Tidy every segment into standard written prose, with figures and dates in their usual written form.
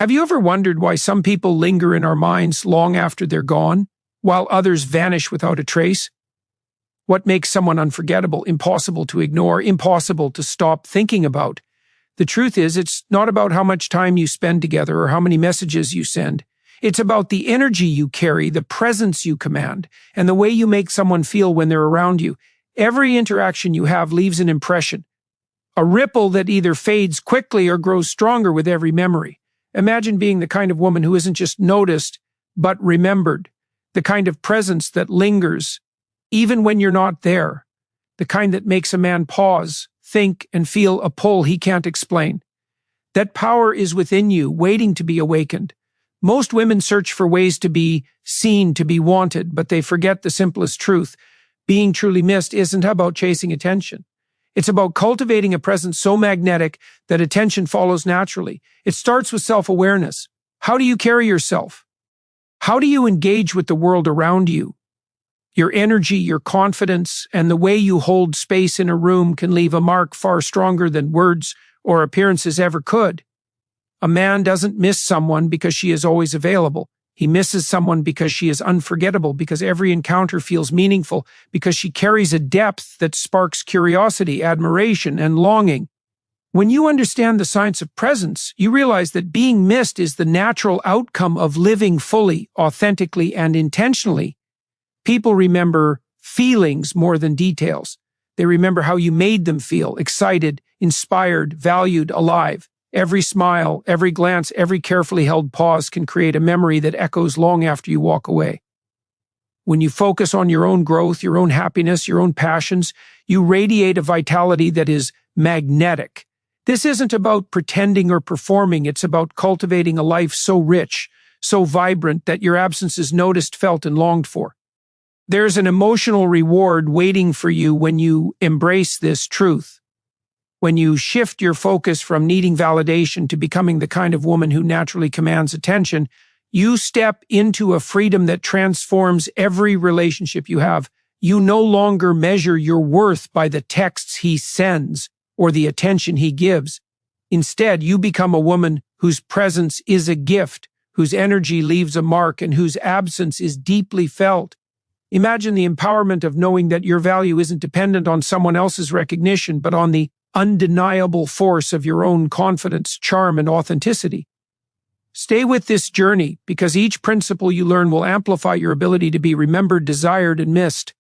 Have you ever wondered why some people linger in our minds long after they're gone, while others vanish without a trace? What makes someone unforgettable, impossible to ignore, impossible to stop thinking about? The truth is, it's not about how much time you spend together or how many messages you send. It's about the energy you carry, the presence you command, and the way you make someone feel when they're around you. Every interaction you have leaves an impression, a ripple that either fades quickly or grows stronger with every memory. Imagine being the kind of woman who isn't just noticed, but remembered, the kind of presence that lingers, even when you're not there, the kind that makes a man pause, think, and feel a pull he can't explain. That power is within you, waiting to be awakened. Most women search for ways to be seen, to be wanted, but they forget the simplest truth. Being truly missed isn't about chasing attention. It's about cultivating a presence so magnetic that attention follows naturally. It starts with self-awareness. How do you carry yourself? How do you engage with the world around you? Your energy, your confidence, and the way you hold space in a room can leave a mark far stronger than words or appearances ever could. A man doesn't miss someone because she is always available. He misses someone because she is unforgettable, because every encounter feels meaningful, because she carries a depth that sparks curiosity, admiration, and longing. When you understand the science of presence, you realize that being missed is the natural outcome of living fully, authentically, and intentionally. People remember feelings more than details. They remember how you made them feel, excited, inspired, valued, alive. Every smile, every glance, every carefully held pause can create a memory that echoes long after you walk away. When you focus on your own growth, your own happiness, your own passions, you radiate a vitality that is magnetic. This isn't about pretending or performing. It's about cultivating a life so rich, so vibrant that your absence is noticed, felt, and longed for. There's an emotional reward waiting for you when you embrace this truth. When you shift your focus from needing validation to becoming the kind of woman who naturally commands attention, you step into a freedom that transforms every relationship you have. You no longer measure your worth by the texts he sends or the attention he gives. Instead, you become a woman whose presence is a gift, whose energy leaves a mark, and whose absence is deeply felt. Imagine the empowerment of knowing that your value isn't dependent on someone else's recognition, but on the undeniable force of your own confidence, charm, and authenticity. Stay with this journey, because each principle you learn will amplify your ability to be remembered, desired, and missed.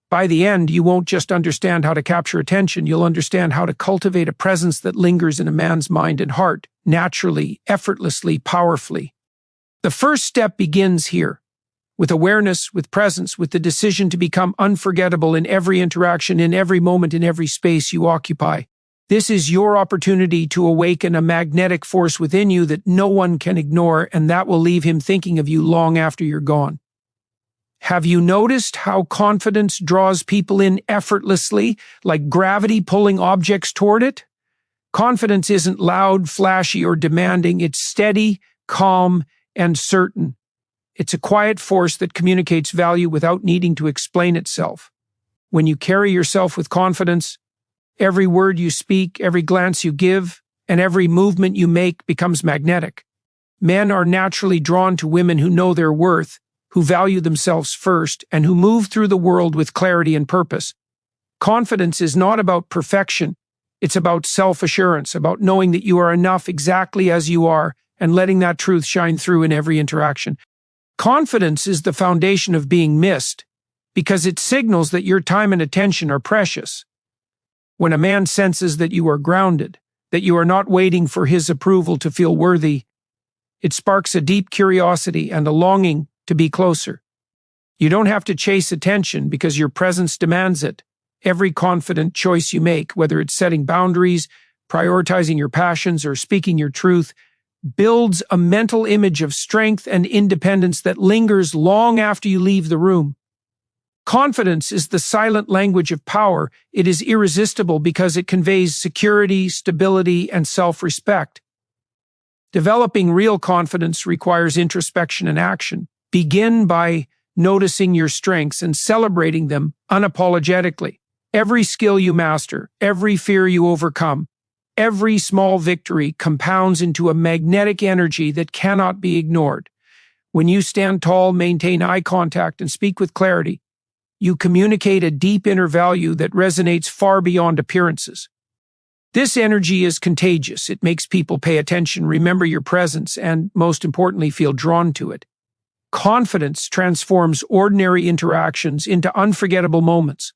By the end, you won't just understand how to capture attention, you'll understand how to cultivate a presence that lingers in a man's mind and heart, naturally, effortlessly, powerfully. The first step begins here, with awareness, with presence, with the decision to become unforgettable in every interaction, in every moment, in every space you occupy. This is your opportunity to awaken a magnetic force within you that no one can ignore, and that will leave him thinking of you long after you're gone. Have you noticed how confidence draws people in effortlessly, like gravity pulling objects toward it? Confidence isn't loud, flashy, or demanding. It's steady, calm, and certain. It's a quiet force that communicates value without needing to explain itself. When you carry yourself with confidence, every word you speak, every glance you give, and every movement you make becomes magnetic. Men are naturally drawn to women who know their worth, who value themselves first, and who move through the world with clarity and purpose. Confidence is not about perfection. It's about self-assurance, about knowing that you are enough exactly as you are and letting that truth shine through in every interaction. Confidence is the foundation of being missed because it signals that your time and attention are precious. When a man senses that you are grounded, that you are not waiting for his approval to feel worthy, it sparks a deep curiosity and a longing to be closer. You don't have to chase attention because your presence demands it. Every confident choice you make, whether it's setting boundaries, prioritizing your passions, or speaking your truth, builds a mental image of strength and independence that lingers long after you leave the room. Confidence is the silent language of power. It is irresistible because it conveys security, stability, and self-respect. Developing real confidence requires introspection and action. Begin by noticing your strengths and celebrating them unapologetically. Every skill you master, every fear you overcome, Every small victory compounds into a magnetic energy that cannot be ignored. When you stand tall, maintain eye contact, and speak with clarity, you communicate a deep inner value that resonates far beyond appearances. This energy is contagious. It makes people pay attention, remember your presence, and, most importantly, feel drawn to it. Confidence transforms ordinary interactions into unforgettable moments.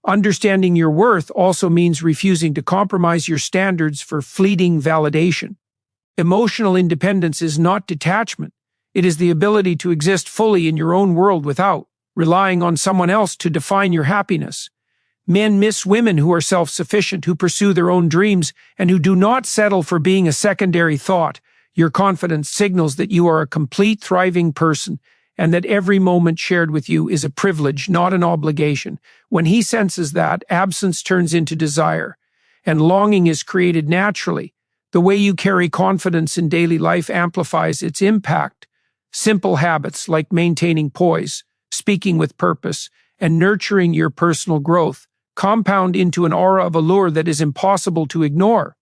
Understanding your worth also means refusing to compromise your standards for fleeting validation. Emotional independence is not detachment. It is the ability to exist fully in your own world without relying on someone else to define your happiness. Men miss women who are self-sufficient, who pursue their own dreams, and who do not settle for being a secondary thought. Your confidence signals that you are a complete, thriving person, and that every moment shared with you is a privilege, not an obligation. When he senses that, absence turns into desire, and longing is created naturally. The way you carry confidence in daily life amplifies its impact. Simple habits like maintaining poise, speaking with purpose, and nurturing your personal growth compound into an aura of allure that is impossible to ignore.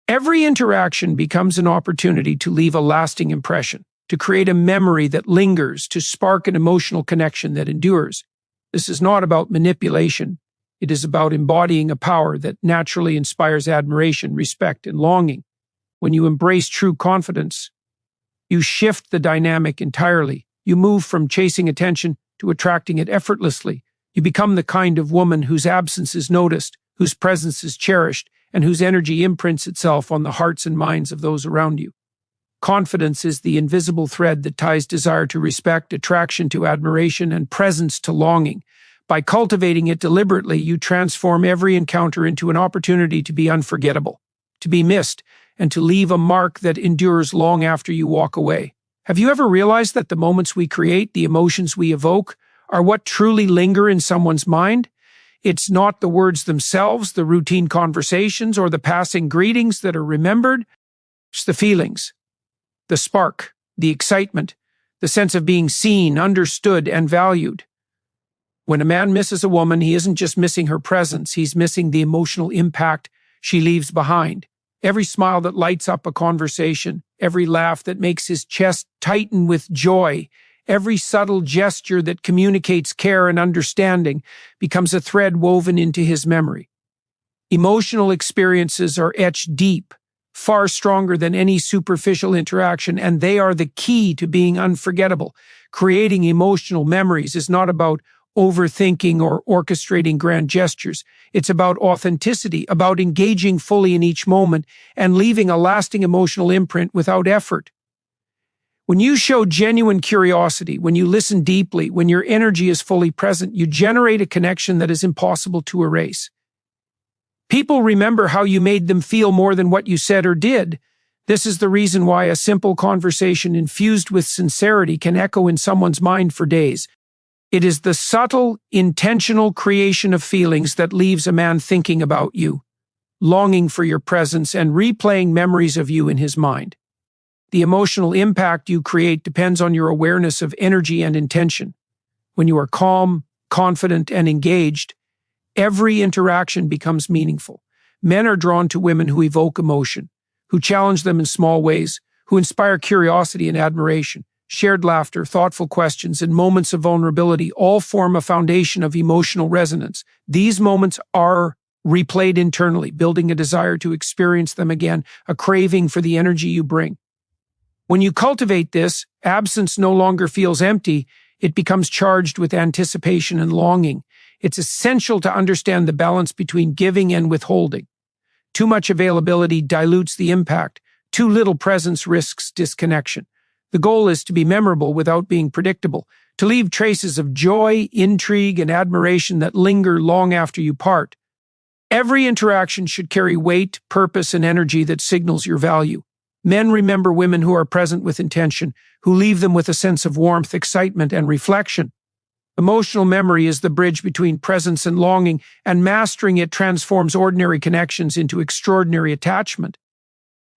Every interaction becomes an opportunity to leave a lasting impression, to create a memory that lingers, to spark an emotional connection that endures. This is not about manipulation. It is about embodying a power that naturally inspires admiration, respect, and longing. When you embrace true confidence, you shift the dynamic entirely. You move from chasing attention to attracting it effortlessly. You become the kind of woman whose absence is noticed, whose presence is cherished, and whose energy imprints itself on the hearts and minds of those around you. Confidence is the invisible thread that ties desire to respect, attraction to admiration, and presence to longing. By cultivating it deliberately, you transform every encounter into an opportunity to be unforgettable, to be missed, and to leave a mark that endures long after you walk away. Have you ever realized that the moments we create, the emotions we evoke, are what truly linger in someone's mind? It's not the words themselves, the routine conversations, or the passing greetings that are remembered. It's the feelings, the spark, the excitement, the sense of being seen, understood, and valued. When a man misses a woman, he isn't just missing her presence, he's missing the emotional impact she leaves behind. Every smile that lights up a conversation, every laugh that makes his chest tighten with joy, every subtle gesture that communicates care and understanding becomes a thread woven into his memory. Emotional experiences are etched deep, far stronger than any superficial interaction, and they are the key to being unforgettable. Creating emotional memories is not about overthinking or orchestrating grand gestures. It's about authenticity, about engaging fully in each moment and leaving a lasting emotional imprint without effort. When you show genuine curiosity, when you listen deeply, when your energy is fully present, you generate a connection that is impossible to erase. People remember how you made them feel more than what you said or did. This is the reason why a simple conversation infused with sincerity can echo in someone's mind for days. It is the subtle, intentional creation of feelings that leaves a man thinking about you, longing for your presence, and replaying memories of you in his mind. The emotional impact you create depends on your awareness of energy and intention. When you are calm, confident, and engaged, every interaction becomes meaningful. Men are drawn to women who evoke emotion, who challenge them in small ways, who inspire curiosity and admiration. Shared laughter, thoughtful questions, and moments of vulnerability all form a foundation of emotional resonance. These moments are replayed internally, building a desire to experience them again, a craving for the energy you bring. When you cultivate this, absence no longer feels empty, it becomes charged with anticipation and longing. It's essential to understand the balance between giving and withholding. Too much availability dilutes the impact. Too little presence risks disconnection. The goal is to be memorable without being predictable, to leave traces of joy, intrigue, and admiration that linger long after you part. Every interaction should carry weight, purpose, and energy that signals your value. Men remember women who are present with intention, who leave them with a sense of warmth, excitement, and reflection. Emotional memory is the bridge between presence and longing, and mastering it transforms ordinary connections into extraordinary attachment.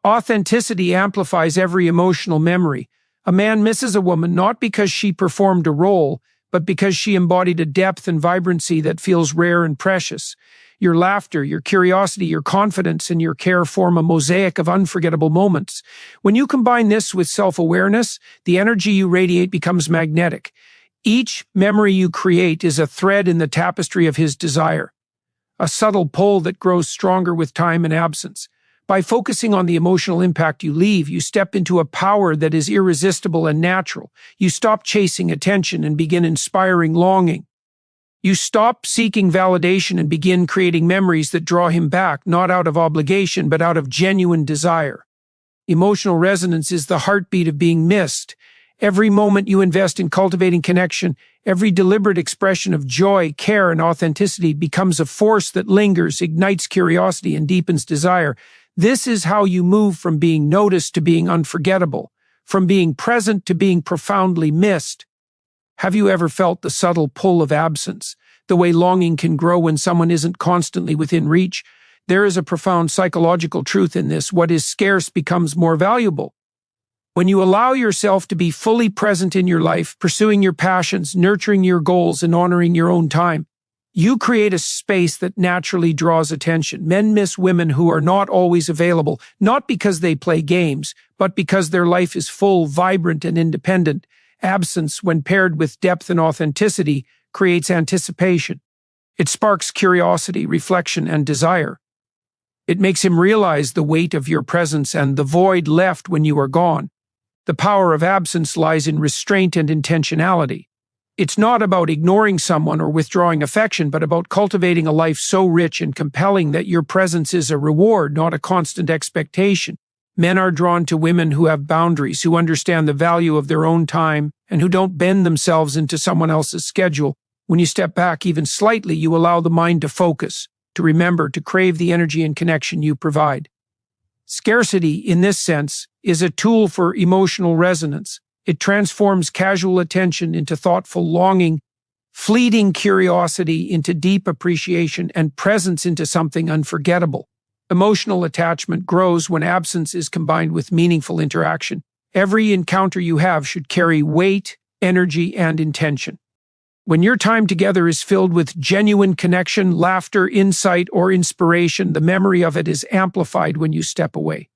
Authenticity amplifies every emotional memory. A man misses a woman not because she performed a role, but because she embodied a depth and vibrancy that feels rare and precious. Your laughter, your curiosity, your confidence, and your care form a mosaic of unforgettable moments. When you combine this with self-awareness, the energy you radiate becomes magnetic. Each memory you create is a thread in the tapestry of his desire, a subtle pull that grows stronger with time and absence. By focusing on the emotional impact you leave, you step into a power that is irresistible and natural. You stop chasing attention and begin inspiring longing. You stop seeking validation and begin creating memories that draw him back, not out of obligation, but out of genuine desire. Emotional resonance is the heartbeat of being missed. Every moment you invest in cultivating connection, every deliberate expression of joy, care, and authenticity becomes a force that lingers, ignites curiosity, and deepens desire. This is how you move from being noticed to being unforgettable, from being present to being profoundly missed. Have you ever felt the subtle pull of absence, the way longing can grow when someone isn't constantly within reach? There is a profound psychological truth in this. What is scarce becomes more valuable. When you allow yourself to be fully present in your life, pursuing your passions, nurturing your goals, and honoring your own time, you create a space that naturally draws attention. Men miss women who are not always available, not because they play games, but because their life is full, vibrant, and independent. Absence, when paired with depth and authenticity, creates anticipation. It sparks curiosity, reflection, and desire. It makes him realize the weight of your presence and the void left when you are gone. The power of absence lies in restraint and intentionality. It's not about ignoring someone or withdrawing affection, but about cultivating a life so rich and compelling that your presence is a reward, not a constant expectation. Men are drawn to women who have boundaries, who understand the value of their own time, and who don't bend themselves into someone else's schedule. When you step back even slightly, you allow the mind to focus, to remember, to crave the energy and connection you provide. Scarcity, in this sense, is a tool for emotional resonance. It transforms casual attention into thoughtful longing, fleeting curiosity into deep appreciation, and presence into something unforgettable. Emotional attachment grows when absence is combined with meaningful interaction. Every encounter you have should carry weight, energy, and intention. When your time together is filled with genuine connection, laughter, insight, or inspiration, the memory of it is amplified when you step away.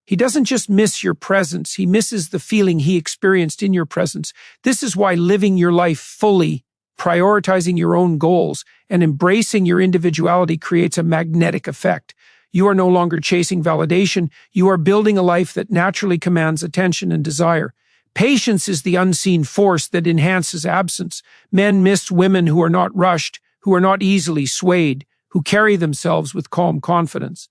He doesn't just miss your presence, he misses the feeling he experienced in your presence. This is why living your life fully, prioritizing your own goals, and embracing your individuality creates a magnetic effect. You are no longer chasing validation, you are building a life that naturally commands attention and desire. Patience is the unseen force that enhances absence. Men miss women who are not rushed, who are not easily swayed, who carry themselves with calm confidence.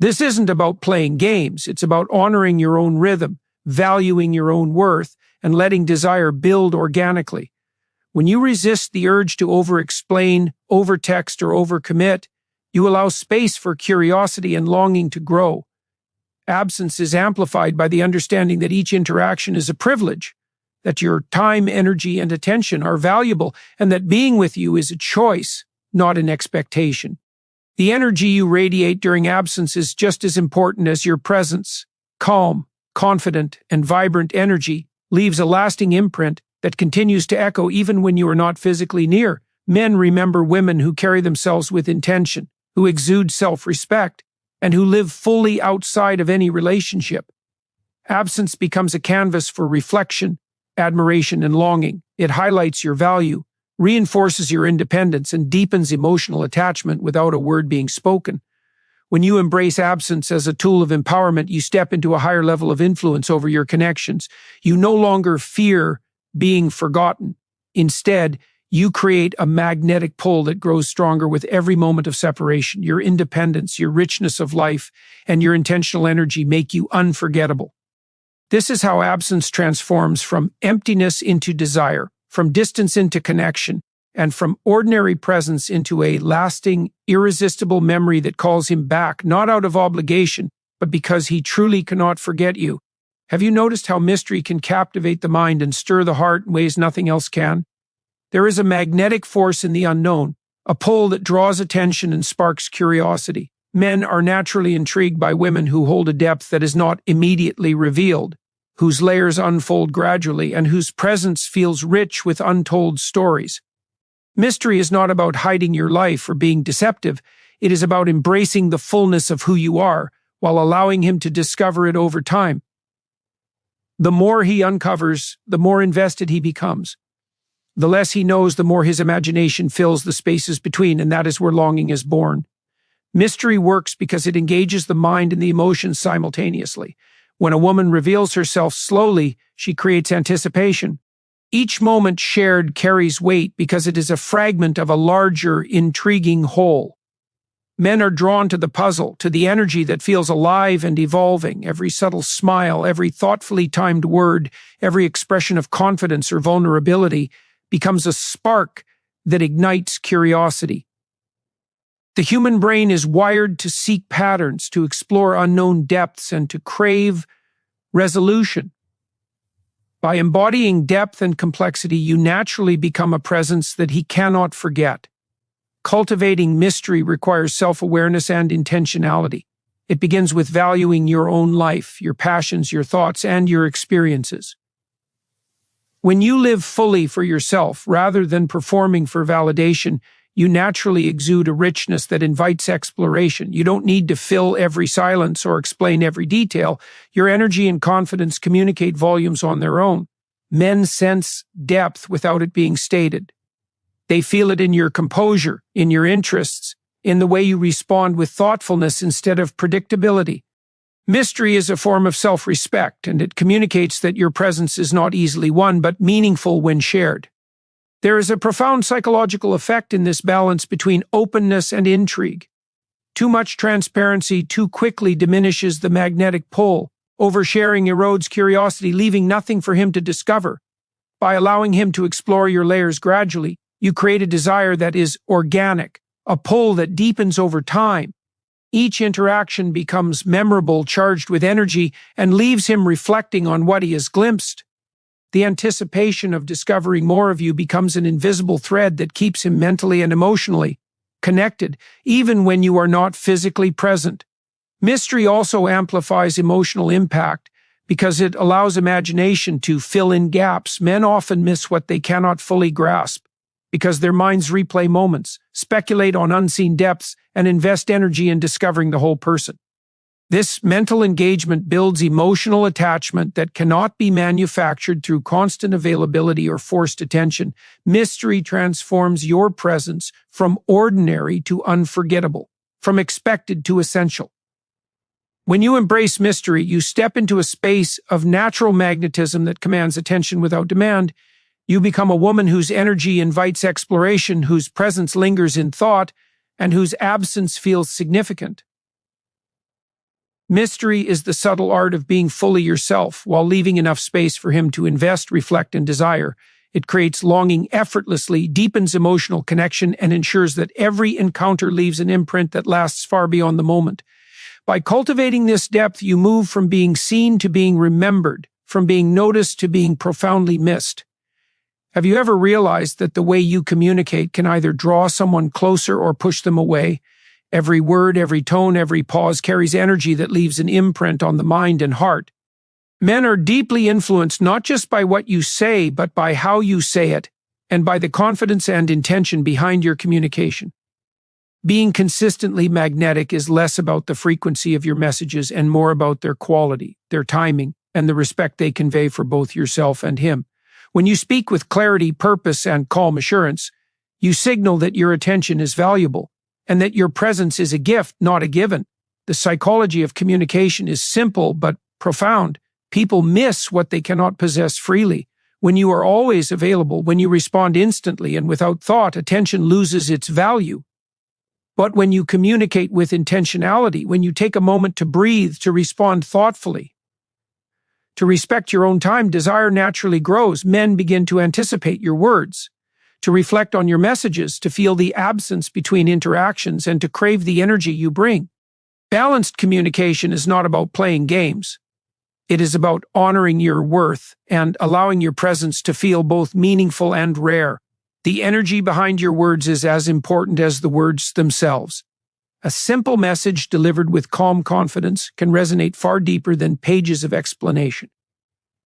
This isn't about playing games, it's about honoring your own rhythm, valuing your own worth, and letting desire build organically. When you resist the urge to over-explain, over-text, or over-commit, you allow space for curiosity and longing to grow. Absence is amplified by the understanding that each interaction is a privilege, that your time, energy, and attention are valuable, and that being with you is a choice, not an expectation. The energy you radiate during absence is just as important as your presence. Calm, confident, and vibrant energy leaves a lasting imprint that continues to echo even when you are not physically near. Men remember women who carry themselves with intention, who exude self-respect, and who live fully outside of any relationship. Absence becomes a canvas for reflection, admiration, and longing. It highlights your value, reinforces your independence, and deepens emotional attachment without a word being spoken. When you embrace absence as a tool of empowerment, you step into a higher level of influence over your connections. You no longer fear being forgotten. Instead, you create a magnetic pull that grows stronger with every moment of separation. Your independence, your richness of life, and your intentional energy make you unforgettable. This is how absence transforms from emptiness into desire, from distance into connection, and from ordinary presence into a lasting, irresistible memory that calls him back, not out of obligation, but because he truly cannot forget you. Have you noticed how mystery can captivate the mind and stir the heart in ways nothing else can? There is a magnetic force in the unknown, a pull that draws attention and sparks curiosity. Men are naturally intrigued by women who hold a depth that is not immediately revealed, whose layers unfold gradually, and whose presence feels rich with untold stories. Mystery is not about hiding your life or being deceptive. It is about embracing the fullness of who you are while allowing him to discover it over time. The more he uncovers, the more invested he becomes. The less he knows, the more his imagination fills the spaces between, and that is where longing is born. Mystery works because it engages the mind and the emotions simultaneously. When a woman reveals herself slowly, she creates anticipation. Each moment shared carries weight because it is a fragment of a larger, intriguing whole. Men are drawn to the puzzle, to the energy that feels alive and evolving. Every subtle smile, every thoughtfully timed word, every expression of confidence or vulnerability becomes a spark that ignites curiosity. The human brain is wired to seek patterns, to explore unknown depths, and to crave resolution. By embodying depth and complexity, you naturally become a presence that he cannot forget. Cultivating mystery requires self-awareness and intentionality. It begins with valuing your own life, your passions, your thoughts, and your experiences. When you live fully for yourself rather than performing for validation, you naturally exude a richness that invites exploration. You don't need to fill every silence or explain every detail. Your energy and confidence communicate volumes on their own. Men sense depth without it being stated. They feel it in your composure, in your interests, in the way you respond with thoughtfulness instead of predictability. Mystery is a form of self-respect, and it communicates that your presence is not easily won, but meaningful when shared. There is a profound psychological effect in this balance between openness and intrigue. Too much transparency too quickly diminishes the magnetic pull. Oversharing erodes curiosity, leaving nothing for him to discover. By allowing him to explore your layers gradually, you create a desire that is organic, a pull that deepens over time. Each interaction becomes memorable, charged with energy, and leaves him reflecting on what he has glimpsed. The anticipation of discovering more of you becomes an invisible thread that keeps him mentally and emotionally connected, even when you are not physically present. Mystery also amplifies emotional impact because it allows imagination to fill in gaps. Men often miss what they cannot fully grasp because their minds replay moments, speculate on unseen depths, and invest energy in discovering the whole person. This mental engagement builds emotional attachment that cannot be manufactured through constant availability or forced attention. Mystery transforms your presence from ordinary to unforgettable, from expected to essential. When you embrace mystery, you step into a space of natural magnetism that commands attention without demand. You become a woman whose energy invites exploration, whose presence lingers in thought, and whose absence feels significant. Mystery is the subtle art of being fully yourself while leaving enough space for him to invest, reflect, and desire. It creates longing effortlessly, deepens emotional connection, and ensures that every encounter leaves an imprint that lasts far beyond the moment. By cultivating this depth, you move from being seen to being remembered, from being noticed to being profoundly missed. Have you ever realized that the way you communicate can either draw someone closer or push them away? Every word, every tone, every pause carries energy that leaves an imprint on the mind and heart. Men are deeply influenced not just by what you say, but by how you say it, and by the confidence and intention behind your communication. Being consistently magnetic is less about the frequency of your messages and more about their quality, their timing, and the respect they convey for both yourself and him. When you speak with clarity, purpose, and calm assurance, you signal that your attention is valuable, and that your presence is a gift, not a given. The psychology of communication is simple but profound. People miss what they cannot possess freely. When you are always available, when you respond instantly and without thought, attention loses its value. But when you communicate with intentionality, when you take a moment to breathe, to respond thoughtfully, to respect your own time, desire naturally grows. Men begin to anticipate your words, to reflect on your messages, to feel the absence between interactions, and to crave the energy you bring. Balanced communication is not about playing games. It is about honoring your worth and allowing your presence to feel both meaningful and rare. The energy behind your words is as important as the words themselves. A simple message delivered with calm confidence can resonate far deeper than pages of explanation.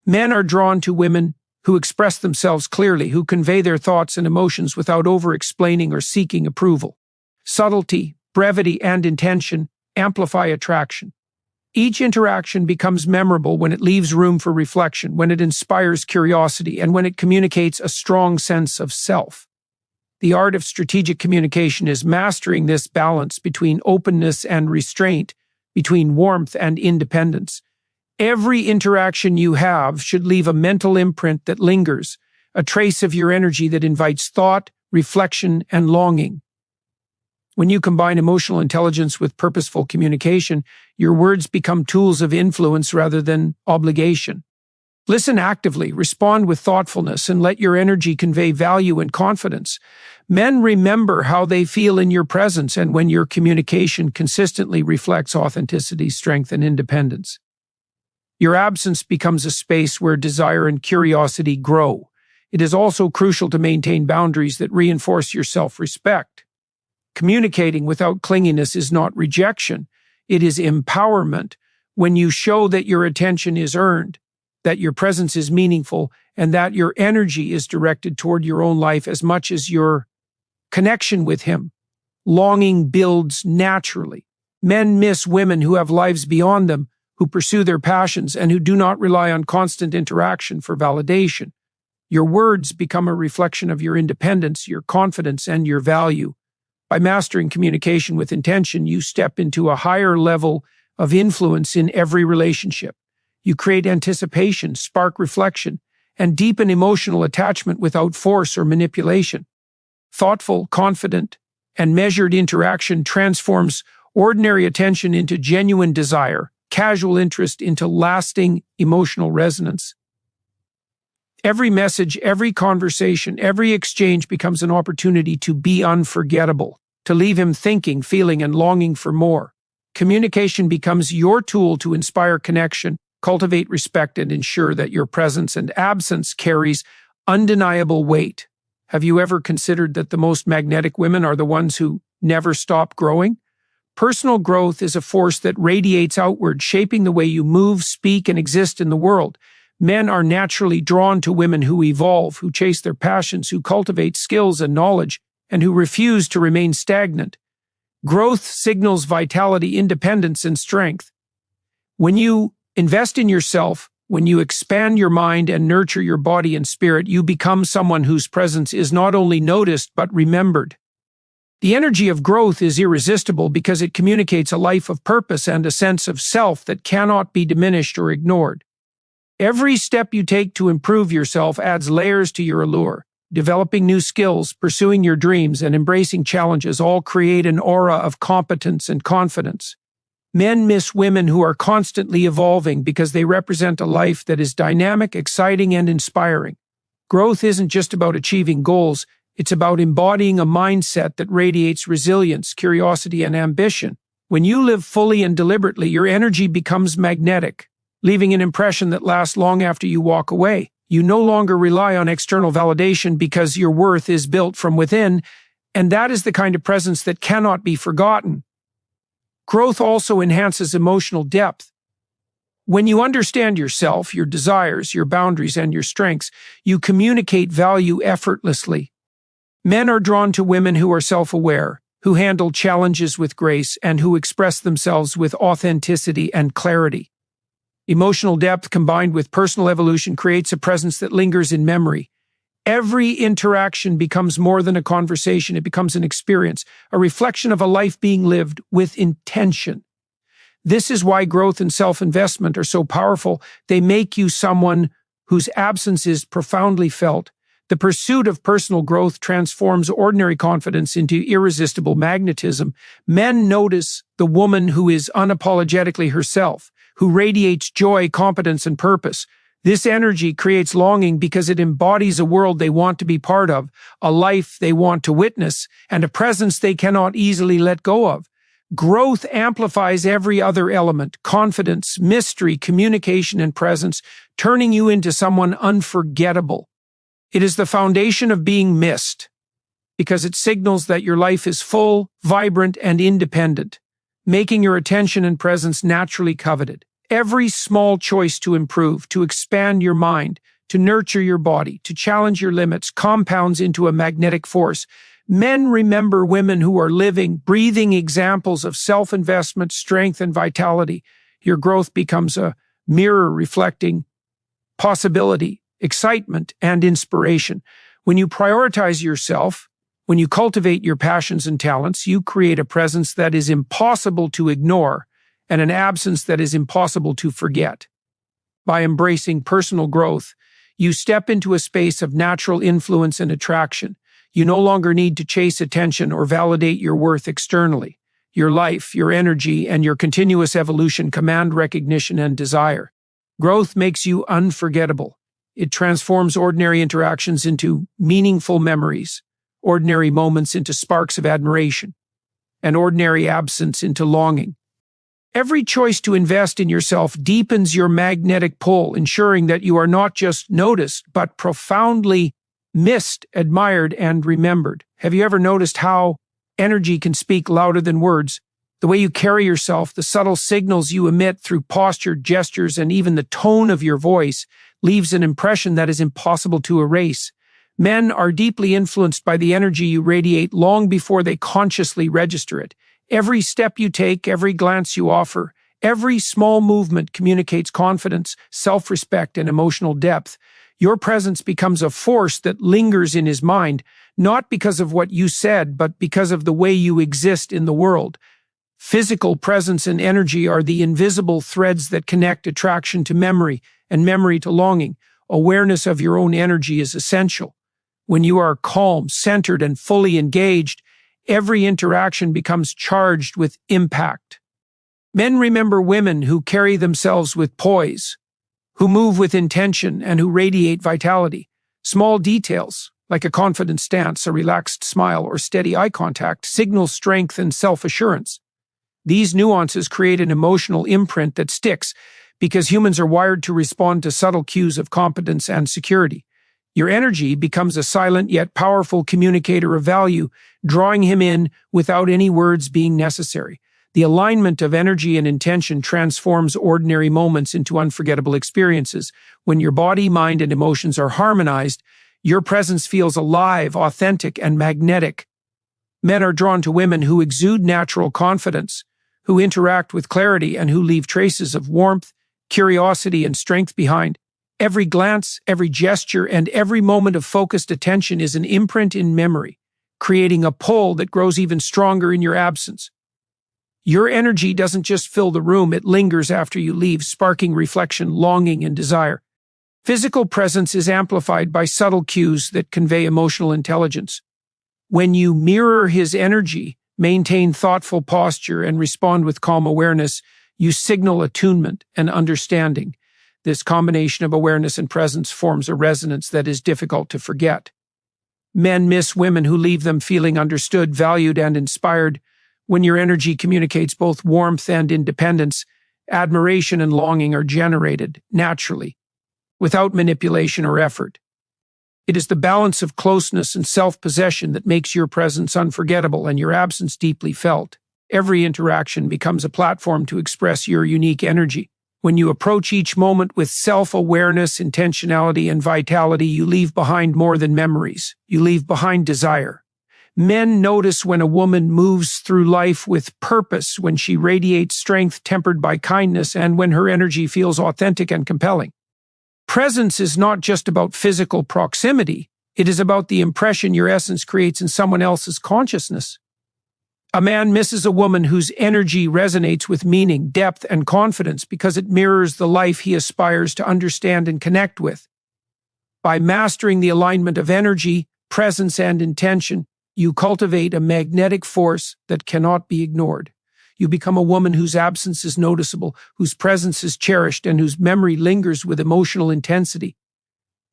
Men are drawn to women who express themselves clearly, who convey their thoughts and emotions without over-explaining or seeking approval. Subtlety, brevity, and intention amplify attraction. Each interaction becomes memorable when it leaves room for reflection, when it inspires curiosity, and when it communicates a strong sense of self. The art of strategic communication is mastering this balance between openness and restraint, between warmth and independence. Every interaction you have should leave a mental imprint that lingers, a trace of your energy that invites thought, reflection, and longing. When you combine emotional intelligence with purposeful communication, your words become tools of influence rather than obligation. Listen actively, respond with thoughtfulness, and let your energy convey value and confidence. Men remember how they feel in your presence and when your communication consistently reflects authenticity, strength, and independence. Your absence becomes a space where desire and curiosity grow. It is also crucial to maintain boundaries that reinforce your self-respect. Communicating without clinginess is not rejection, it is empowerment. When you show that your attention is earned, that your presence is meaningful, and that your energy is directed toward your own life as much as your connection with him, longing builds naturally. Men miss women who have lives beyond them, who pursue their passions, and who do not rely on constant interaction for validation. Your words become a reflection of your independence, your confidence, and your value. By mastering communication with intention, you step into a higher level of influence in every relationship. You create anticipation, spark reflection, and deepen emotional attachment without force or manipulation. Thoughtful, confident, and measured interaction transforms ordinary attention into genuine desire, casual interest into lasting emotional resonance. Every message, every conversation, every exchange becomes an opportunity to be unforgettable, to leave him thinking, feeling, and longing for more. Communication becomes your tool to inspire connection, cultivate respect, and ensure that your presence and absence carries undeniable weight. Have you ever considered that the most magnetic women are the ones who never stop growing? Personal growth is a force that radiates outward, shaping the way you move, speak, and exist in the world. Men are naturally drawn to women who evolve, who chase their passions, who cultivate skills and knowledge, and who refuse to remain stagnant. Growth signals vitality, independence, and strength. When you invest in yourself, when you expand your mind and nurture your body and spirit, you become someone whose presence is not only noticed but remembered. The energy of growth is irresistible because it communicates a life of purpose and a sense of self that cannot be diminished or ignored. Every step you take to improve yourself adds layers to your allure. Developing new skills, pursuing your dreams, and embracing challenges all create an aura of competence and confidence. Men miss women who are constantly evolving because they represent a life that is dynamic, exciting, and inspiring. Growth isn't just about achieving goals, it's about embodying a mindset that radiates resilience, curiosity, and ambition. When you live fully and deliberately, your energy becomes magnetic, leaving an impression that lasts long after you walk away. You no longer rely on external validation because your worth is built from within, and that is the kind of presence that cannot be forgotten. Growth also enhances emotional depth. When you understand yourself, your desires, your boundaries, and your strengths, you communicate value effortlessly. Men are drawn to women who are self-aware, who handle challenges with grace, and who express themselves with authenticity and clarity. Emotional depth combined with personal evolution creates a presence that lingers in memory. Every interaction becomes more than a conversation. It becomes an experience, a reflection of a life being lived with intention. This is why growth and self-investment are so powerful. They make you someone whose absence is profoundly felt. The pursuit of personal growth transforms ordinary confidence into irresistible magnetism. Men notice the woman who is unapologetically herself, who radiates joy, competence, and purpose. This energy creates longing because it embodies a world they want to be part of, a life they want to witness, and a presence they cannot easily let go of. Growth amplifies every other element: confidence, mystery, communication, and presence, turning you into someone unforgettable. It is the foundation of being missed, because it signals that your life is full, vibrant, and independent, making your attention and presence naturally coveted. Every small choice to improve, to expand your mind, to nurture your body, to challenge your limits, compounds into a magnetic force. Men remember women who are living, breathing examples of self-investment, strength, and vitality. Your growth becomes a mirror reflecting possibility, excitement, and inspiration. When you prioritize yourself, when you cultivate your passions and talents, you create a presence that is impossible to ignore and an absence that is impossible to forget. By embracing personal growth, you step into a space of natural influence and attraction. You no longer need to chase attention or validate your worth externally. Your life, your energy, and your continuous evolution command recognition and desire. Growth makes you unforgettable. It transforms ordinary interactions into meaningful memories, ordinary moments into sparks of admiration, and ordinary absence into longing. Every choice to invest in yourself deepens your magnetic pull, ensuring that you are not just noticed, but profoundly missed, admired, and remembered. Have you ever noticed how energy can speak louder than words? The way you carry yourself, the subtle signals you emit through posture, gestures, and even the tone of your voice leaves an impression that is impossible to erase. Men are deeply influenced by the energy you radiate long before they consciously register it. Every step you take, every glance you offer, every small movement communicates confidence, self-respect, and emotional depth. Your presence becomes a force that lingers in his mind, not because of what you said, but because of the way you exist in the world. Physical presence and energy are the invisible threads that connect attraction to memory and memory to longing. Awareness of your own energy is essential. When you are calm, centered, and fully engaged, every interaction becomes charged with impact. Men remember women who carry themselves with poise, who move with intention, and who radiate vitality. Small details, like a confident stance, a relaxed smile, or steady eye contact, signal strength and self-assurance. These nuances create an emotional imprint that sticks because humans are wired to respond to subtle cues of competence and security. Your energy becomes a silent yet powerful communicator of value, drawing him in without any words being necessary. The alignment of energy and intention transforms ordinary moments into unforgettable experiences. When your body, mind, and emotions are harmonized, your presence feels alive, authentic, and magnetic. Men are drawn to women who exude natural confidence, who interact with clarity, and who leave traces of warmth, curiosity, and strength behind. Every glance, every gesture, and every moment of focused attention is an imprint in memory, creating a pull that grows even stronger in your absence. Your energy doesn't just fill the room, it lingers after you leave, sparking reflection, longing, and desire. Physical presence is amplified by subtle cues that convey emotional intelligence. When you mirror his energy, maintain thoughtful posture, and respond with calm awareness, you signal attunement and understanding. This combination of awareness and presence forms a resonance that is difficult to forget. Men miss women who leave them feeling understood, valued, and inspired. When your energy communicates both warmth and independence, admiration and longing are generated naturally, without manipulation or effort. It is the balance of closeness and self-possession that makes your presence unforgettable and your absence deeply felt. Every interaction becomes a platform to express your unique energy. When you approach each moment with self-awareness, intentionality, and vitality, you leave behind more than memories. You leave behind desire. Men notice when a woman moves through life with purpose, when she radiates strength tempered by kindness, and when her energy feels authentic and compelling. Presence is not just about physical proximity. It is about the impression your essence creates in someone else's consciousness. A man misses a woman whose energy resonates with meaning, depth, and confidence because it mirrors the life he aspires to understand and connect with. By mastering the alignment of energy, presence, and intention, you cultivate a magnetic force that cannot be ignored. You become a woman whose absence is noticeable, whose presence is cherished, and whose memory lingers with emotional intensity.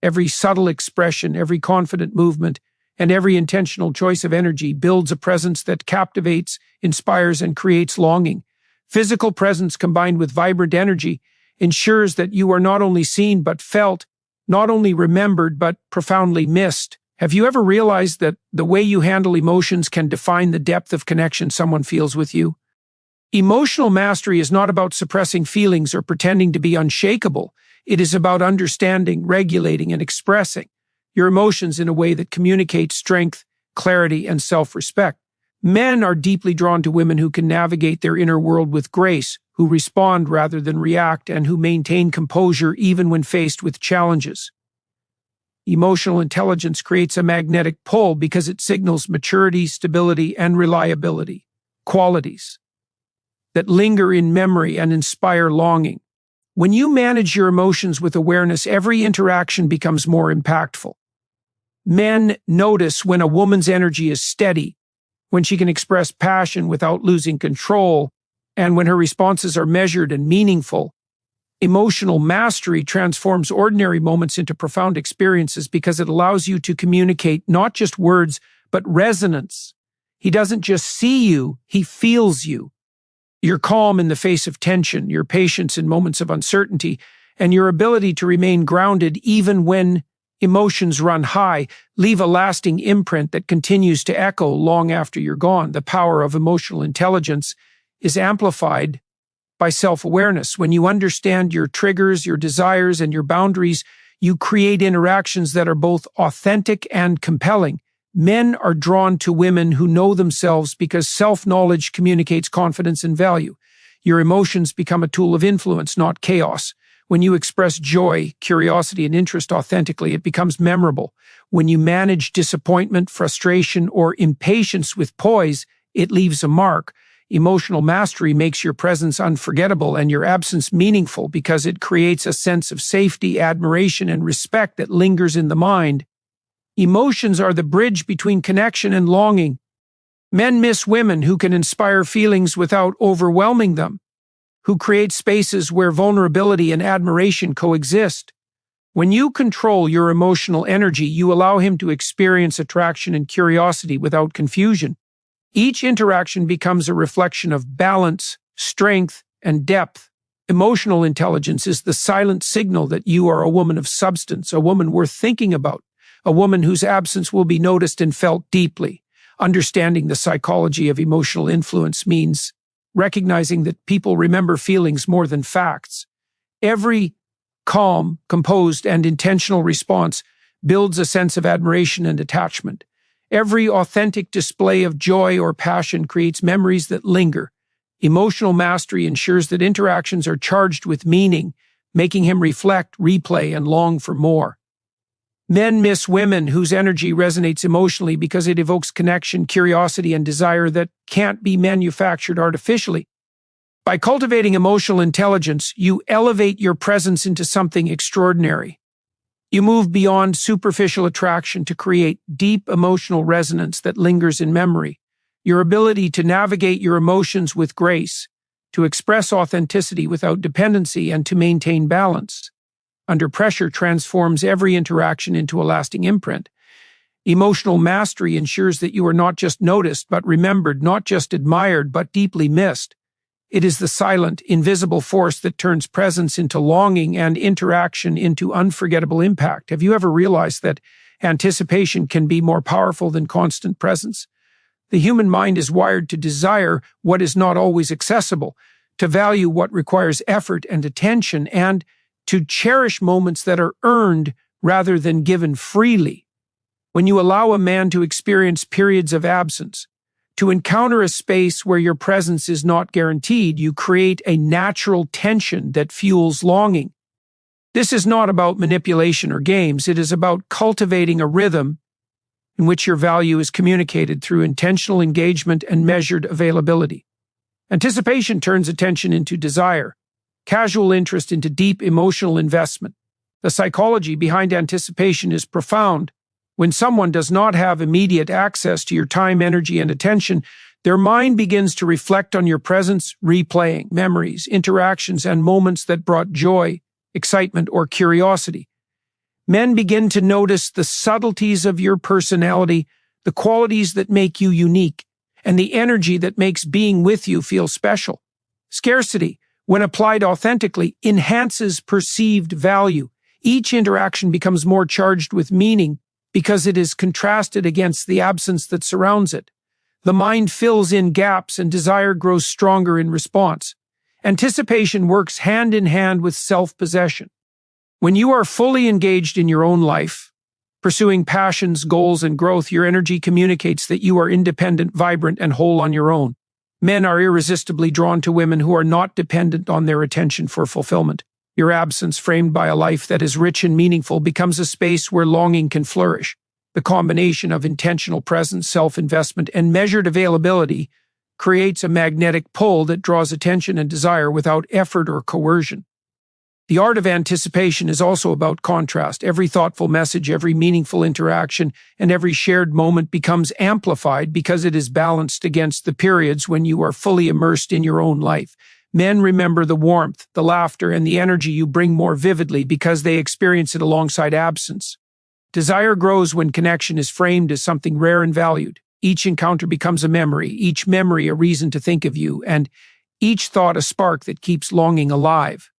Every subtle expression, every confident movement, and every intentional choice of energy builds a presence that captivates, inspires, and creates longing. Physical presence combined with vibrant energy ensures that you are not only seen but felt, not only remembered but profoundly missed. Have you ever realized that the way you handle emotions can define the depth of connection someone feels with you? Emotional mastery is not about suppressing feelings or pretending to be unshakable. It is about understanding, regulating, and expressing your emotions in a way that communicates strength, clarity, and self-respect. Men are deeply drawn to women who can navigate their inner world with grace, who respond rather than react, and who maintain composure even when faced with challenges. Emotional intelligence creates a magnetic pull because it signals maturity, stability, and reliability, qualities that linger in memory and inspire longing. When you manage your emotions with awareness, every interaction becomes more impactful. Men notice when a woman's energy is steady, when she can express passion without losing control, and when her responses are measured and meaningful. Emotional mastery transforms ordinary moments into profound experiences because it allows you to communicate not just words, but resonance. He doesn't just see you, he feels you. Your calm in the face of tension, your patience in moments of uncertainty, and your ability to remain grounded even when emotions run high leave a lasting imprint that continues to echo long after you're gone. The power of emotional intelligence is amplified by self-awareness. When you understand your triggers, your desires, and your boundaries, you create interactions that are both authentic and compelling. Men are drawn to women who know themselves because self-knowledge communicates confidence and value. Your emotions become a tool of influence, not chaos. When you express joy, curiosity, and interest authentically, it becomes memorable. When you manage disappointment, frustration, or impatience with poise, it leaves a mark. Emotional mastery makes your presence unforgettable and your absence meaningful because it creates a sense of safety, admiration, and respect that lingers in the mind. Emotions are the bridge between connection and longing. Men miss women who can inspire feelings without overwhelming them, who create spaces where vulnerability and admiration coexist. When you control your emotional energy, you allow him to experience attraction and curiosity without confusion. Each interaction becomes a reflection of balance, strength, and depth. Emotional intelligence is the silent signal that you are a woman of substance, a woman worth thinking about, a woman whose absence will be noticed and felt deeply. Understanding the psychology of emotional influence means recognizing that people remember feelings more than facts. Every calm, composed, and intentional response builds a sense of admiration and attachment. Every authentic display of joy or passion creates memories that linger. Emotional mastery ensures that interactions are charged with meaning, making him reflect, replay, and long for more. Men miss women whose energy resonates emotionally because it evokes connection, curiosity, and desire that can't be manufactured artificially. By cultivating emotional intelligence, you elevate your presence into something extraordinary. You move beyond superficial attraction to create deep emotional resonance that lingers in memory. Your ability to navigate your emotions with grace, to express authenticity without dependency, and to maintain balance under pressure transforms every interaction into a lasting imprint. Emotional mastery ensures that you are not just noticed, but remembered, not just admired, but deeply missed. It is the silent, invisible force that turns presence into longing and interaction into unforgettable impact. Have you ever realized that anticipation can be more powerful than constant presence? The human mind is wired to desire what is not always accessible, to value what requires effort and attention, and to cherish moments that are earned rather than given freely. When you allow a man to experience periods of absence, to encounter a space where your presence is not guaranteed, you create a natural tension that fuels longing. This is not about manipulation or games. It is about cultivating a rhythm in which your value is communicated through intentional engagement and measured availability. Anticipation turns attention into desire, casual interest into deep emotional investment. The psychology behind anticipation is profound. When someone does not have immediate access to your time, energy, and attention, their mind begins to reflect on your presence, replaying memories, interactions, and moments that brought joy, excitement, or curiosity. Men begin to notice the subtleties of your personality, the qualities that make you unique, and the energy that makes being with you feel special. Scarcity, when applied authentically, enhances perceived value. Each interaction becomes more charged with meaning because it is contrasted against the absence that surrounds it. The mind fills in gaps and desire grows stronger in response. Anticipation works hand in hand with self-possession. When you are fully engaged in your own life, pursuing passions, goals, and growth, your energy communicates that you are independent, vibrant, and whole on your own. Men are irresistibly drawn to women who are not dependent on their attention for fulfillment. Your absence, framed by a life that is rich and meaningful, becomes a space where longing can flourish. The combination of intentional presence, self-investment, and measured availability creates a magnetic pull that draws attention and desire without effort or coercion. The art of anticipation is also about contrast. Every thoughtful message, every meaningful interaction, and every shared moment becomes amplified because it is balanced against the periods when you are fully immersed in your own life. Men remember the warmth, the laughter, and the energy you bring more vividly because they experience it alongside absence. Desire grows when connection is framed as something rare and valued. Each encounter becomes a memory, each memory a reason to think of you, and each thought a spark that keeps longing alive.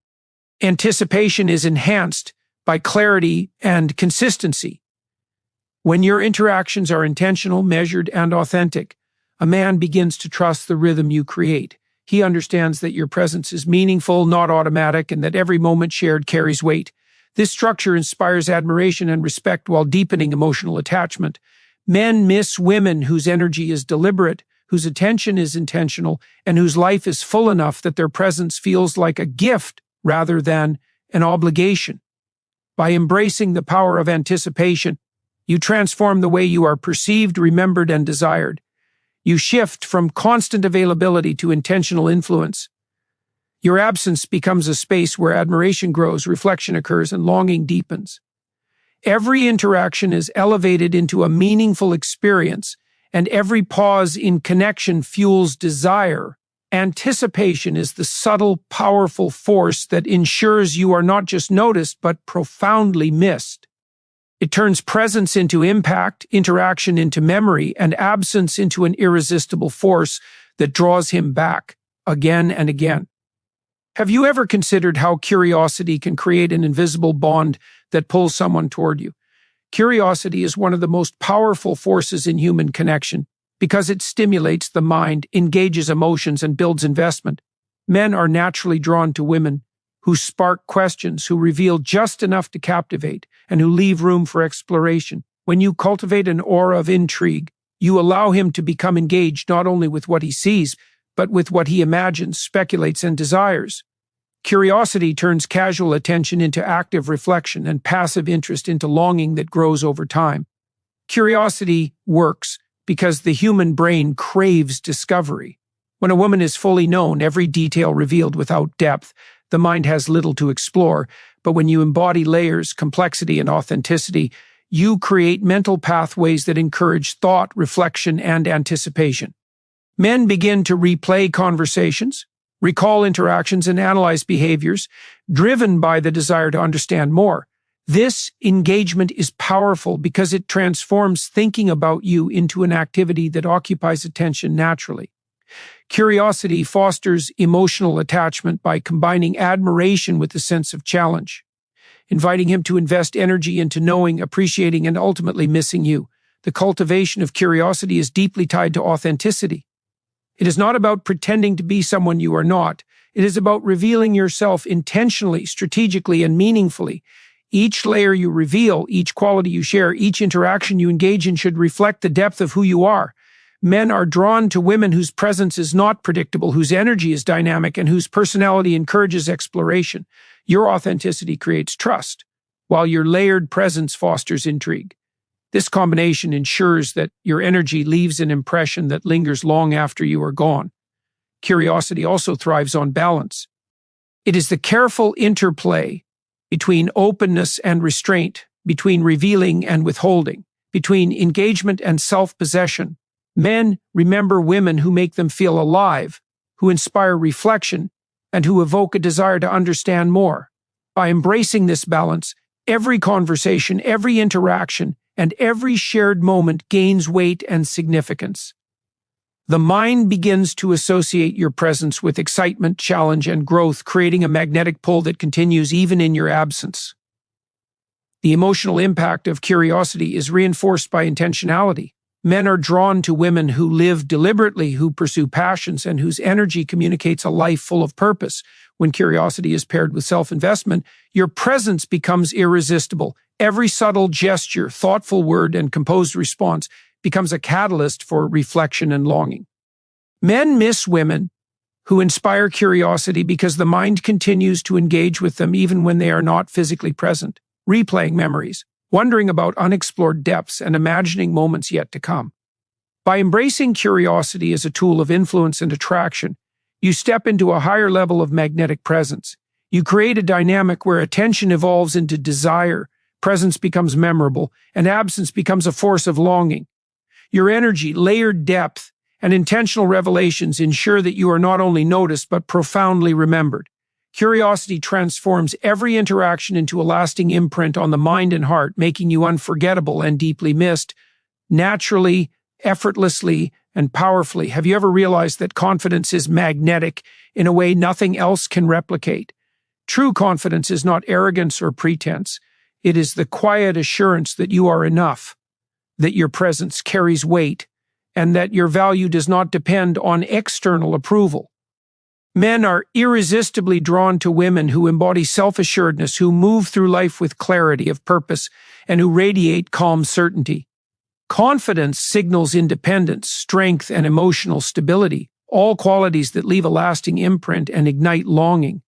Anticipation is enhanced by clarity and consistency. When your interactions are intentional, measured, and authentic, a man begins to trust the rhythm you create. He understands that your presence is meaningful, not automatic, and that every moment shared carries weight. This structure inspires admiration and respect while deepening emotional attachment. Men miss women whose energy is deliberate, whose attention is intentional, and whose life is full enough that their presence feels like a gift rather than an obligation. By embracing the power of anticipation, you transform the way you are perceived, remembered, and desired. You shift from constant availability to intentional influence. Your absence becomes a space where admiration grows, reflection occurs, and longing deepens. Every interaction is elevated into a meaningful experience, and every pause in connection fuels desire. Anticipation is the subtle, powerful force that ensures you are not just noticed, but profoundly missed. It turns presence into impact, interaction into memory, and absence into an irresistible force that draws him back again and again. Have you ever considered how curiosity can create an invisible bond that pulls someone toward you? Curiosity is one of the most powerful forces in human connection because it stimulates the mind, engages emotions, and builds investment. Men are naturally drawn to women who spark questions, who reveal just enough to captivate, and who leave room for exploration. When you cultivate an aura of intrigue, you allow him to become engaged not only with what he sees, but with what he imagines, speculates, and desires. Curiosity turns casual attention into active reflection and passive interest into longing that grows over time. Curiosity works because the human brain craves discovery. When a woman is fully known, every detail revealed without depth, the mind has little to explore, but when you embody layers, complexity, and authenticity, you create mental pathways that encourage thought, reflection, and anticipation. Men begin to replay conversations, recall interactions, and analyze behaviors, driven by the desire to understand more. This engagement is powerful because it transforms thinking about you into an activity that occupies attention naturally. Curiosity fosters emotional attachment by combining admiration with a sense of challenge, inviting him to invest energy into knowing, appreciating, and ultimately missing you. The cultivation of curiosity is deeply tied to authenticity. It is not about pretending to be someone you are not. It is about revealing yourself intentionally, strategically, and meaningfully. Each layer you reveal, each quality you share, each interaction you engage in should reflect the depth of who you are. Men are drawn to women whose presence is not predictable, whose energy is dynamic, and whose personality encourages exploration. Your authenticity creates trust, while your layered presence fosters intrigue. This combination ensures that your energy leaves an impression that lingers long after you are gone. Curiosity also thrives on balance. It is the careful interplay between openness and restraint, between revealing and withholding, between engagement and self-possession. Men remember women who make them feel alive, who inspire reflection, and who evoke a desire to understand more. By embracing this balance, every conversation, every interaction, and every shared moment gains weight and significance. The mind begins to associate your presence with excitement, challenge, and growth, creating a magnetic pull that continues even in your absence. The emotional impact of curiosity is reinforced by intentionality. Men are drawn to women who live deliberately, who pursue passions, and whose energy communicates a life full of purpose. When curiosity is paired with self-investment, your presence becomes irresistible. Every subtle gesture, thoughtful word, and composed response becomes a catalyst for reflection and longing. Men miss women who inspire curiosity because the mind continues to engage with them even when they are not physically present, replaying memories, wondering about unexplored depths, and imagining moments yet to come. By embracing curiosity as a tool of influence and attraction, you step into a higher level of magnetic presence. You create a dynamic where attention evolves into desire, presence becomes memorable, and absence becomes a force of longing. Your energy, layered depth, and intentional revelations ensure that you are not only noticed but profoundly remembered. Curiosity transforms every interaction into a lasting imprint on the mind and heart, making you unforgettable and deeply missed, naturally, effortlessly, and powerfully. Have you ever realized that confidence is magnetic in a way nothing else can replicate? True confidence is not arrogance or pretense. It is the quiet assurance that you are enough, that your presence carries weight, and that your value does not depend on external approval. Men are irresistibly drawn to women who embody self-assuredness, who move through life with clarity of purpose, and who radiate calm certainty. Confidence signals independence, strength, and emotional stability, all qualities that leave a lasting imprint and ignite longing.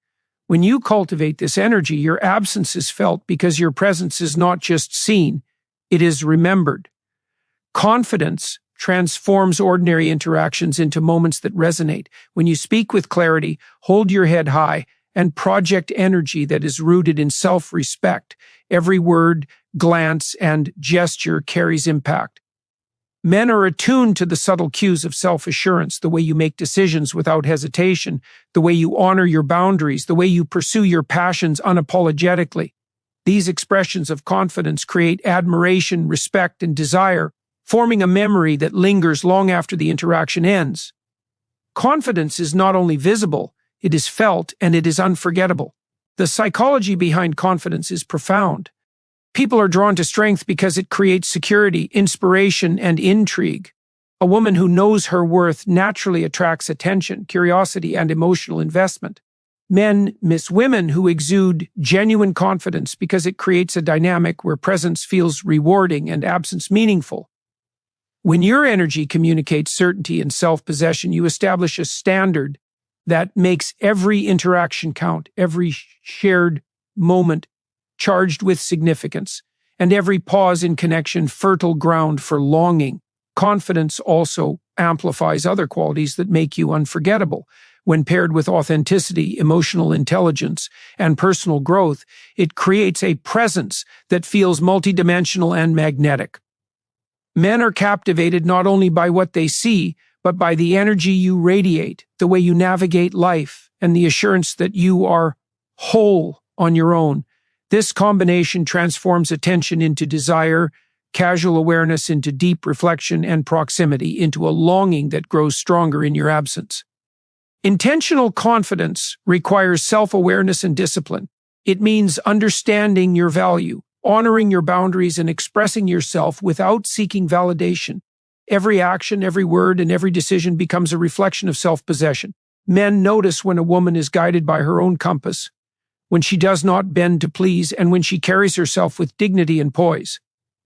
When you cultivate this energy, your absence is felt because your presence is not just seen, it is remembered. Confidence transforms ordinary interactions into moments that resonate. When you speak with clarity, hold your head high, and project energy that is rooted in self-respect, every word, glance, and gesture carries impact. Men are attuned to the subtle cues of self-assurance, the way you make decisions without hesitation, the way you honor your boundaries, the way you pursue your passions unapologetically. These expressions of confidence create admiration, respect, and desire, forming a memory that lingers long after the interaction ends. Confidence is not only visible, it is felt, and it is unforgettable. The psychology behind confidence is profound. People are drawn to strength because it creates security, inspiration, and intrigue. A woman who knows her worth naturally attracts attention, curiosity, and emotional investment. Men miss women who exude genuine confidence because it creates a dynamic where presence feels rewarding and absence meaningful. When your energy communicates certainty and self-possession, you establish a standard that makes every interaction count, every shared moment charged with significance, and every pause in connection fertile ground for longing. Confidence also amplifies other qualities that make you unforgettable. When paired with authenticity, emotional intelligence, and personal growth, it creates a presence that feels multidimensional and magnetic. Men are captivated not only by what they see, but by the energy you radiate, the way you navigate life, and the assurance that you are whole on your own. This combination transforms attention into desire, casual awareness into deep reflection, and proximity into a longing that grows stronger in your absence. Intentional confidence requires self-awareness and discipline. It means understanding your value, honoring your boundaries, and expressing yourself without seeking validation. Every action, every word, and every decision becomes a reflection of self-possession. Men notice when a woman is guided by her own compass, when she does not bend to please, and when she carries herself with dignity and poise.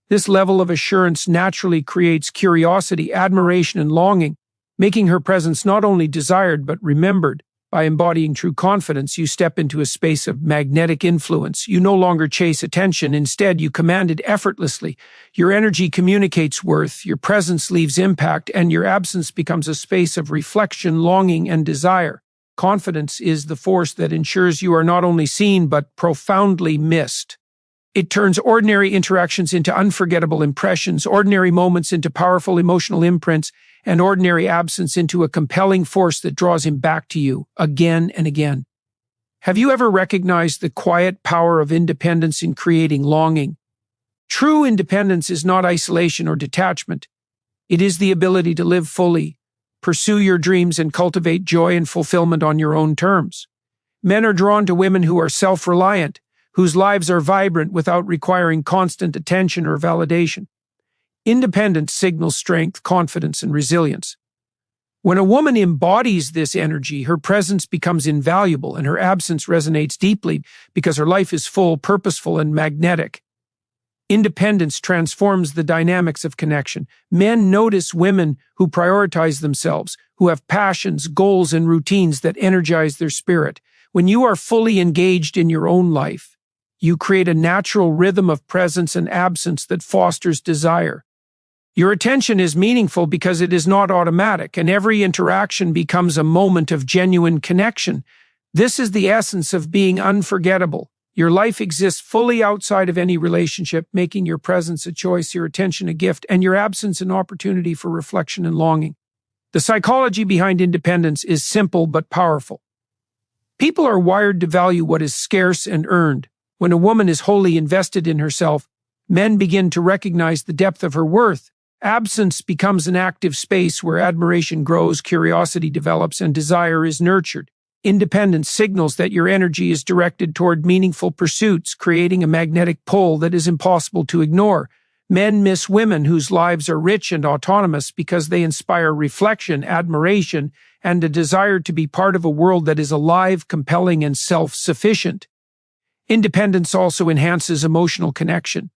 This level of assurance naturally creates curiosity, admiration, and longing, making her presence not only desired but remembered. By embodying true confidence, you step into a space of magnetic influence. You no longer chase attention. Instead, you command it effortlessly. Your energy communicates worth, your presence leaves impact, and your absence becomes a space of reflection, longing, and desire. Confidence is the force that ensures you are not only seen but profoundly missed. It turns ordinary interactions into unforgettable impressions, ordinary moments into powerful emotional imprints, and ordinary absence into a compelling force that draws him back to you again and again. Have you ever recognized the quiet power of independence in creating longing? True independence is not isolation or detachment. It is the ability to live fully, pursue your dreams, and cultivate joy and fulfillment on your own terms. Men are drawn to women who are self-reliant, whose lives are vibrant without requiring constant attention or validation. Independence signals strength, confidence, and resilience. When a woman embodies this energy, her presence becomes invaluable and her absence resonates deeply because her life is full, purposeful, and magnetic. Independence transforms the dynamics of connection. Men notice women who prioritize themselves, who have passions, goals, and routines that energize their spirit. When you are fully engaged in your own life, you create a natural rhythm of presence and absence that fosters desire. Your attention is meaningful because it is not automatic, and every interaction becomes a moment of genuine connection. This is the essence of being unforgettable. Your life exists fully outside of any relationship, making your presence a choice, your attention a gift, and your absence an opportunity for reflection and longing. The psychology behind independence is simple but powerful. People are wired to value what is scarce and earned. When a woman is wholly invested in herself, men begin to recognize the depth of her worth. Absence becomes an active space where admiration grows, curiosity develops, and desire is nurtured. Independence signals that your energy is directed toward meaningful pursuits, creating a magnetic pull that is impossible to ignore. Men miss women whose lives are rich and autonomous because they inspire reflection, admiration, and a desire to be part of a world that is alive, compelling, and self-sufficient. Independence also enhances emotional connection.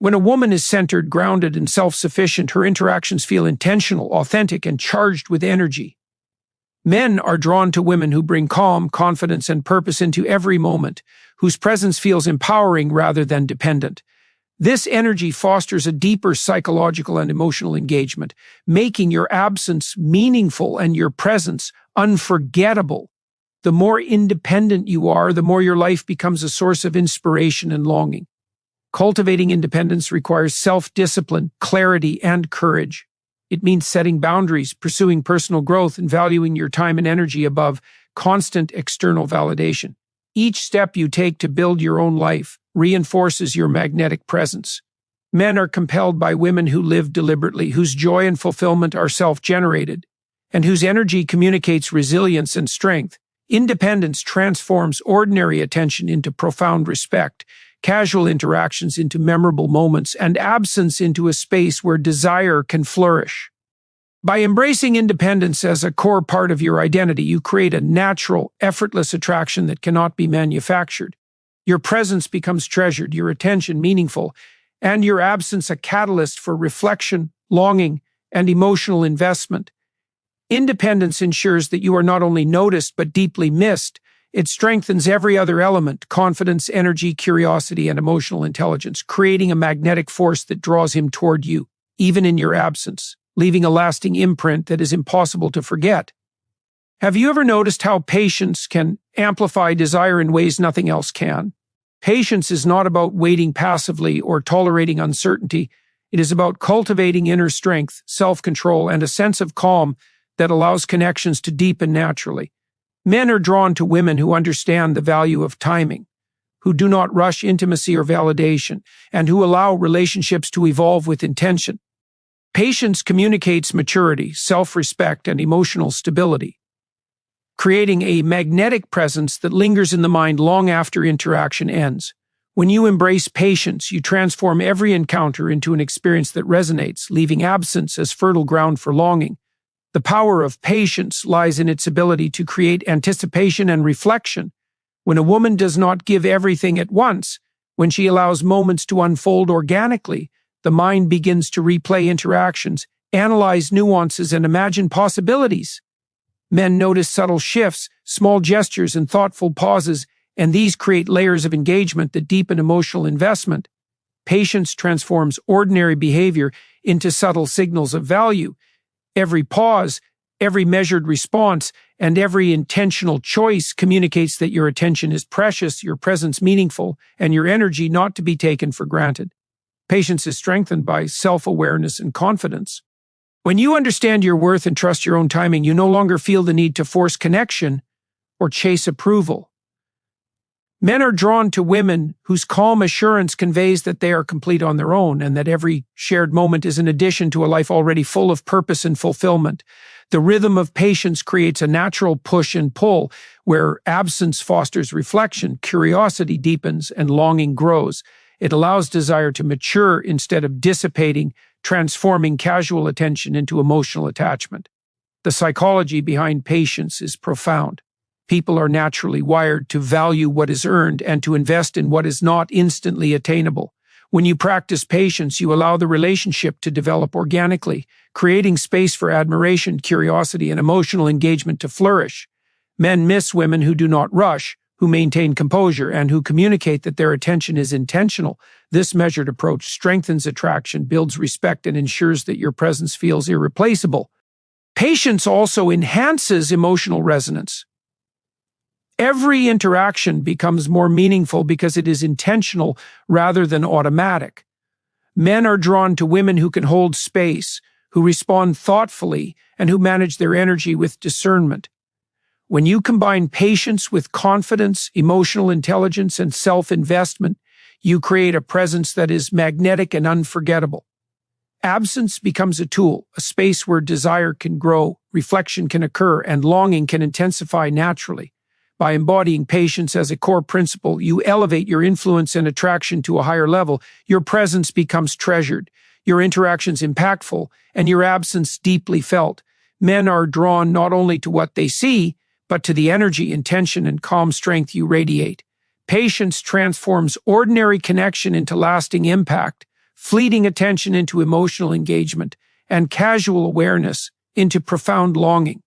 When a woman is centered, grounded, and self-sufficient, her interactions feel intentional, authentic, and charged with energy. Men are drawn to women who bring calm, confidence, and purpose into every moment, whose presence feels empowering rather than dependent. This energy fosters a deeper psychological and emotional engagement, making your absence meaningful and your presence unforgettable. The more independent you are, the more your life becomes a source of inspiration and longing. Cultivating independence requires self-discipline, clarity, and courage. It means setting boundaries, pursuing personal growth, and valuing your time and energy above constant external validation. Each step you take to build your own life reinforces your magnetic presence. Men are compelled by women who live deliberately, whose joy and fulfillment are self-generated, and whose energy communicates resilience and strength. Independence transforms ordinary attention into profound respect, casual interactions into memorable moments, and absence into a space where desire can flourish. By embracing independence as a core part of your identity, you create a natural, effortless attraction that cannot be manufactured. Your presence becomes treasured, your attention meaningful, and your absence a catalyst for reflection, longing, and emotional investment. Independence ensures that you are not only noticed but deeply missed. It strengthens every other element: confidence, energy, curiosity, and emotional intelligence, creating a magnetic force that draws him toward you, even in your absence, leaving a lasting imprint that is impossible to forget. Have you ever noticed how patience can amplify desire in ways nothing else can? Patience is not about waiting passively or tolerating uncertainty. It is about cultivating inner strength, self-control, and a sense of calm that allows connections to deepen naturally. Men are drawn to women who understand the value of timing, who do not rush intimacy or validation, and who allow relationships to evolve with intention. Patience communicates maturity, self-respect, and emotional stability, creating a magnetic presence that lingers in the mind long after interaction ends. When you embrace patience, you transform every encounter into an experience that resonates, leaving absence as fertile ground for longing. The power of patience lies in its ability to create anticipation and reflection. When a woman does not give everything at once, when she allows moments to unfold organically, the mind begins to replay interactions, analyze nuances, and imagine possibilities. Men notice subtle shifts, small gestures, and thoughtful pauses, and these create layers of engagement that deepen emotional investment. Patience transforms ordinary behavior into subtle signals of value. Every pause, every measured response, and every intentional choice communicates that your attention is precious, your presence meaningful, and your energy not to be taken for granted. Patience is strengthened by self-awareness and confidence. When you understand your worth and trust your own timing, you no longer feel the need to force connection or chase approval. Men are drawn to women whose calm assurance conveys that they are complete on their own and that every shared moment is an addition to a life already full of purpose and fulfillment. The rhythm of patience creates a natural push and pull where absence fosters reflection, curiosity deepens, and longing grows. It allows desire to mature instead of dissipating, transforming casual attention into emotional attachment. The psychology behind patience is profound. People are naturally wired to value what is earned and to invest in what is not instantly attainable. When you practice patience, you allow the relationship to develop organically, creating space for admiration, curiosity, and emotional engagement to flourish. Men miss women who do not rush, who maintain composure, and who communicate that their attention is intentional. This measured approach strengthens attraction, builds respect, and ensures that your presence feels irreplaceable. Patience also enhances emotional resonance. Every interaction becomes more meaningful because it is intentional rather than automatic. Men are drawn to women who can hold space, who respond thoughtfully, and who manage their energy with discernment. When you combine patience with confidence, emotional intelligence, and self-investment, you create a presence that is magnetic and unforgettable. Absence becomes a tool, a space where desire can grow, reflection can occur, and longing can intensify naturally. By embodying patience as a core principle, you elevate your influence and attraction to a higher level. Your presence becomes treasured, your interactions impactful, and your absence deeply felt. Men are drawn not only to what they see, but to the energy, intention, and calm strength you radiate. Patience transforms ordinary connection into lasting impact, fleeting attention into emotional engagement, and casual awareness into profound longing.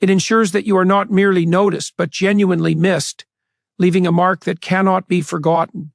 It ensures that you are not merely noticed, but genuinely missed, leaving a mark that cannot be forgotten.